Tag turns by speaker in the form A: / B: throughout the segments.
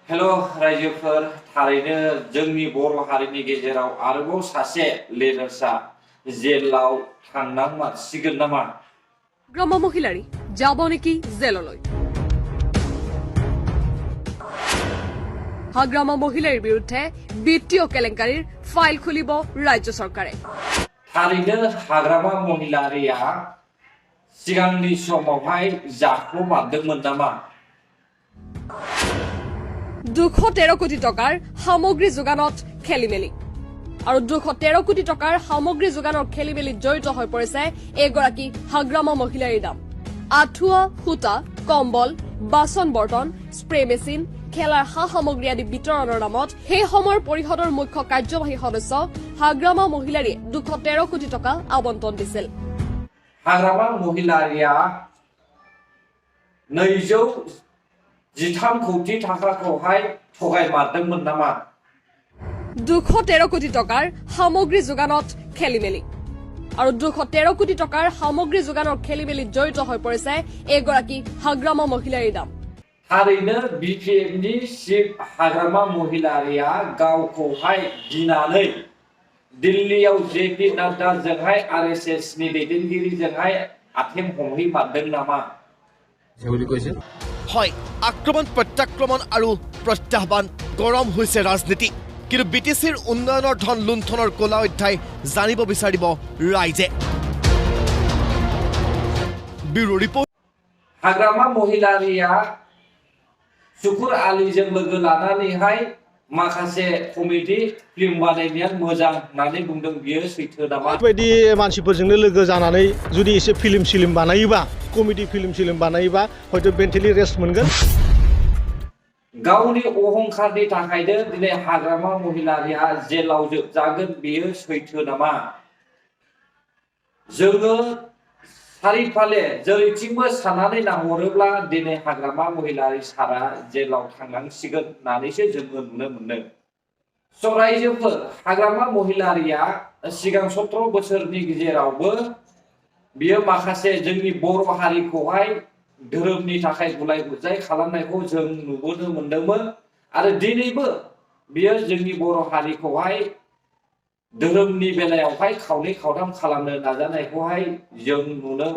A: हेल' रायजोफोर थारैनो जोंनि बर' हारिनि गेजेराव आरोबाव सासे लिडार्सआ जेलाव थांनांसिगोन नामा?
B: গ্রাম্য মহিলারী যাব নেকি জেললৈ? হাগ্ৰামা মহিলাৰ বিৰুদ্ধে বিত্তীয় কেলেংকাৰীৰ ফাইল খুলিব ৰাজ্য চৰকাৰে।
A: थारैनो हाग्रामा महिलारिया सिगांनि समावहाय जाखोमादोंमोन नामा?
B: 213 কোটি টকাৰ সামগ্ৰী যোগানত খেলিমেলি আৰু 213 কোটি টকাৰ সামগ্ৰী যোগানৰ খেলিমেলিত জড়িত হৈ পৰিছে এগৰাকী হাগ্ৰামা মহিলাৰ নাম। আঁঠুৱা, সূতা, কম্বল, বাচন বৰ্তন, স্প্ৰে মেচিন, খেলাৰ সা সামগ্ৰী আদি বিতৰণৰ নামত সেই সময়ৰ পৰিষদৰ মুখ্য কাৰ্যবাহী সদস্য হাগ্ৰামা মহিলাৰীয়ে 213 কোটি টকা আবণ্টন দিছিল।
A: हाग्रामा महिलारिया 213 কোটি টাকাखौहाय थगायमारदोंमोन नामा?
B: 213 কোটি টকাৰ সামগ্ৰী যোগানত খেলিমেলি আৰু 213 কোটি টকাৰ সামগ্ৰী যোগানৰ খেলিমেলিত জড়িত হৈ পৰিছে এগৰাকী হাগ্ৰামা মহিলাৰ নাম।
A: थारैनो बिपिएफनि चिफ हाग्रामा महिलारिया गावखौहाय गिनानै दिल्लीयाव जेपि नाड्डाजोंहाय आरएसएसनि दैदेनगिरिजोंहाय आथिं हमहैमारदों नामा?
C: হয়, আক্ৰমণ প্ৰত্যাক্ৰমণ আৰু প্ৰত্যাহ্বান গৰম হৈছে ৰাজনীতি, কিন্তু বিটিচিৰ উন্নয়নৰ ধন লুণ্ঠনৰ কলা অধ্যায় জানিব বিচাৰিব ৰাইজে। Bureau report.
A: हाग्रामा महिलारिया सुकुर आलीजों लोगो लानानैहाय माखासे कमेडि फिल्म बानायनाया मोजां होननानै बुंदों, बियो सैथो नामा?
D: बेबायदि मानसिफोरजोंनो लोगो जानानै जुदि एसे फिल्म बानायोबा, कमेडि फिल्म बानायोबा हयथ' मेन्टेलि रेस्ट मोनगोन।
A: गावनि अहंकारनि थाखायनो दिनै हाग्रामा महिलारिया जेलाव जोबजागोन, बियो सैथो नामा? जोङो सारिफाले जेरैथिंबो साननानै नाहरोब्ला दिनै हाग्रामा महिलारि सारा जेलाव थांनांसिगोन होननानैसो जोङो नुनो मोनो। रायजोफोर हाग्रामा महिलारिया सिगां 17 बोसोरनि गेजेरावबो बियो माखासे जोंनि बर' हारिखौहाय धोरोमनि थाखाय गुलाय गुजाय खालामनायखौ जों नुबोनो मोनदोंमोन आरो दिनैबो बियो जोंनि बर' हारिखौहाय धोरोमनि बेलायावहाय खावनै खावथाम खालामनो नाजानायखौहाय जों नुनो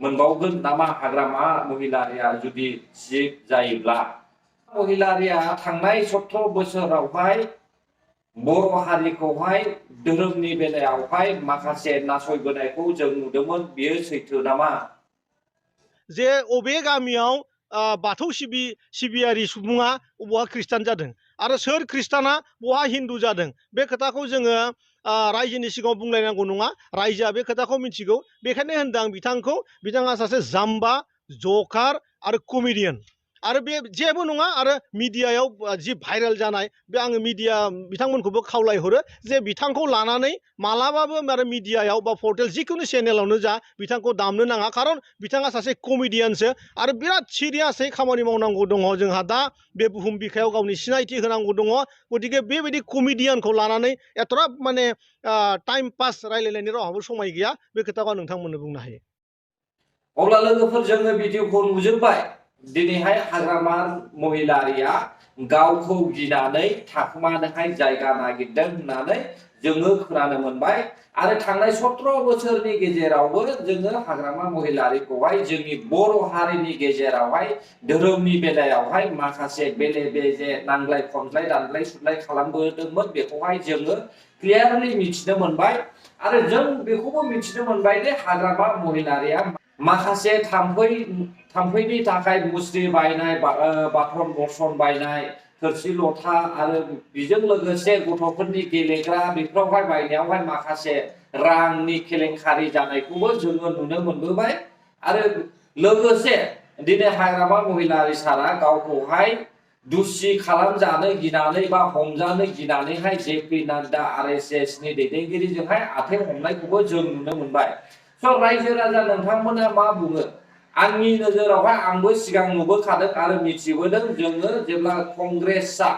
A: मोनबावगोन नामा हाग्रामा महिलारिया जुदि चिफ जायोब्ला? महिलारिया थांनाय 17 बोसोरावहाय बर' हारिखौहाय धोरोमनि बेलायावहाय माखासे नासयबोनायखौ जों नुदोंमोन, बियो सैथो नामा?
D: जे अबे गामियाव बाथौ सिबियारि सुबुङा बहा खृष्टान जादों आरो सोर खृष्टाना बहा हिन्दु जादों, बे खोथाखौ जोङो रायजोनि सिगाङाव बुंलायनांगौ नङा, रायजोआ बे खोथाखौ मिथिगौ। बेखायनो होनदों आं बिथाङा सासे जाम्बा, जकार आरो कमेडियान आरो बे जेबो नङा। आरो मिडियायाव जि भाइरेल जानाय, बे आङो बिथांमोनखौबो खावलायहरो जे बिथांखौ लानानै मालाबाबो आरो मिडियायाव बा पर्टेल जिखुनु चेनेलावनो जा बिथांखौ दामनो नाङा, खारन बिथाङा सासे कमेडियानसो आरो बिराद सिरियासै खामानि मावनांगौ दङ। जोंहा दा बे बुहुम बिखायाव गावनि सिनायथि होनांगौ दङ। गतिके बेबायदि कमेडियानखौ लानानै एथ'राब माने टाइम पास रायलायनायनि रावहाबो समाय गैया, बे खोथाखौ आं नोंथांमोननो बुंनो हायो।
A: अब्ला लोगोफोर जोङो भिडिअखौ नुजोबबाय। दिनैहाय हाग्रामा महिलारिया गावखौ गिनानै थाखोमानोहाय जायगा नागिरदों होननानै जोङो खोनानो मोनबाय आरो थांनाय 17 बोसोरनि गेजेरावबो जोङो हाग्रामा महिलारिखौहाय जोंनि बर' हारिनि गेजेरावहाय धोरोमनि बेलायावहाय माखासे बेले बेजे नांलाय खमज्लाय दानलाय सुलाय खालामबोदोंमोन, बेखौहाय जोङो क्लियारलि मिथिनो मोनबाय आरो जों बेखौबो मिथिनो मोनबाय जे हाग्रामा महिलारिया माखासे थाम्फैनि थाखाय मुस्रि बायनाय, बाथन बर्तन बायनाय, थोरसि लथा आरो बेजों लोगोसे गथ'फोरनि गेलेग्रा बेफोरावहाय बायनायावहाय माखासे रांनि केलेंकारि जानायखौबो जोङो नुनो मोनबोबाय आरो लोगोसे दिनै हाग्रामा महिलारि सारा गावखौहाय दुसि खालामजानो गिनानै बा हमजानो गिनानैहाय जेपि नाड्डा आरएसएसनि दैदेनगिरिजोंहाय आथिं हमनायखौबो जों नुनो मोनबाय। रायजो राजा नोंथांमोना मा बुङो? आंनि नोजोरावहाय आंबो सिगां नुबोखादों आरो मिथिबोदों। जोङो जेब्ला कंग्रेसआ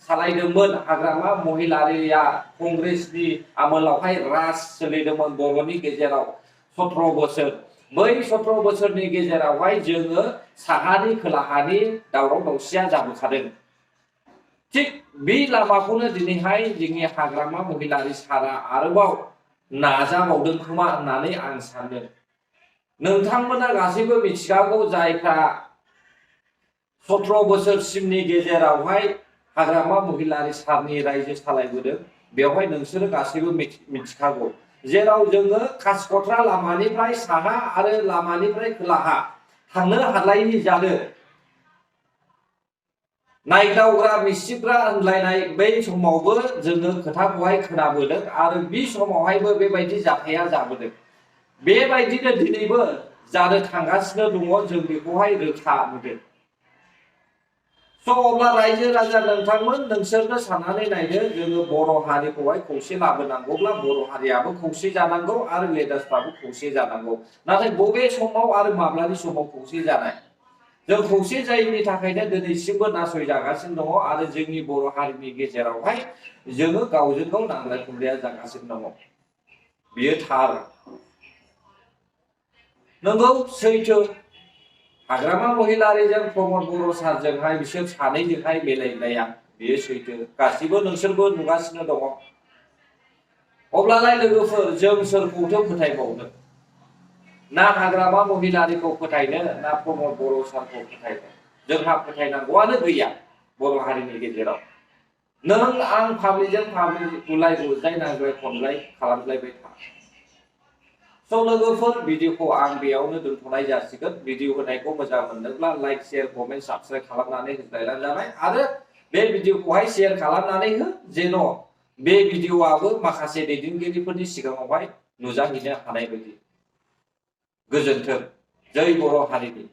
A: सालायदोंमोन, हाग्रामा महिलारिया कंग्रेसनि आमोलावहाय राज सोलिदोंमोन बर'नि गेजेराव 17 बोसोर। बै 17 बोसोरनि गेजेरावहाय जोङो साहानि खोलाहानि दावराव दावसिया जाबोखादों। थिग बे लामाखौनो दिनैहाय जोंनि हाग्रामा महिलारि सारा आरोबाव नाजाबावदों खोमा होननानै आं सानो। नोंथांमोना गासैबो मिथिखागौ जायफ्रा 17 बोसोरसिमनि गेजेरावहाय हाग्रामा महिलारि सारनि रायजो सालायबोदों बेवहाय नोंसोरो गासैबो मिथिखागौ जेराव जोङो कासिकत्रा लामानिफ्राय साहा आरो लामानिफ्राय खोलाहा थांनो हालायि जादों। नायदावग्रा मिसिग्रा होनलायनाय बै समावबो जोङो खोथाखौहाय खोनाबोदों आरो बे समावहायबो बेबायदि जाथाया जाबोदों। बेबायदिनो दिनैबो जानो थांगासिनो दङ जों बेखौहाय रोखा नुदों। अब्ला रायजो राजा नोंथांमोन नोंसोरनो साननानै नायदो जोङो बर' हारिखौहाय खौसे लाबोनांगौब्ला बर' हारियाबो खौसे जानांगौ आरो लेडार्सफ्राबो खौसे जानांगौ। नाथाय बबे समाव आरो माब्लानि समाव खौसे जानाय? जों खौसे जायैनि थाखायनो दिनैसिमबो नासयजागासिनो दङ आरो जोंनि बर' हारिनि गेजेरावहाय जोङो गावजों गाव नांलाय खमलाया जागासिनो दङ। बियो थार। नंगौ सैथो हाग्रामा महिलारिजों प्रमद बर' सारजोंहाय बिसोर सानैजोंहाय मिलायलाया बियो सैथो गासिबो नोंसोरबो नुगासिनो दङ। अब्लालाय लोगोफोर जों सोरखौथो फोथायबावनो? ना हाग्रामा महिलारिखौ फोथायनो ना प्रमद बर' सारखौ फोथायनो? जोंहा फोथायनांगौआनो गैया बर' हारिनि गेजेराव। नों आं फाब्लिकजों फाब्लिक बुलाय बुजाय नांलाय खमलाय खालामलायबाय था। लोगोफोर भिडिअखौ आं बेयावनो दोनथ'नाय जासिगोन। भिडिअ होनायखौ मोजां मोनदोंब्ला लाइक शेयार कमेन्ट साबस्क्राइब खालामनानै होलायबानो जाबाय आरो बे भिडिअखौहाय शेयार खालामनानै हो जेन' बे भिडिअआबो माखासे दैदेनगिरिफोरनि सिगाङावहाय नुजाहैनो हानाय बायदि। गोजोन्थों। जै बर' हारिनि।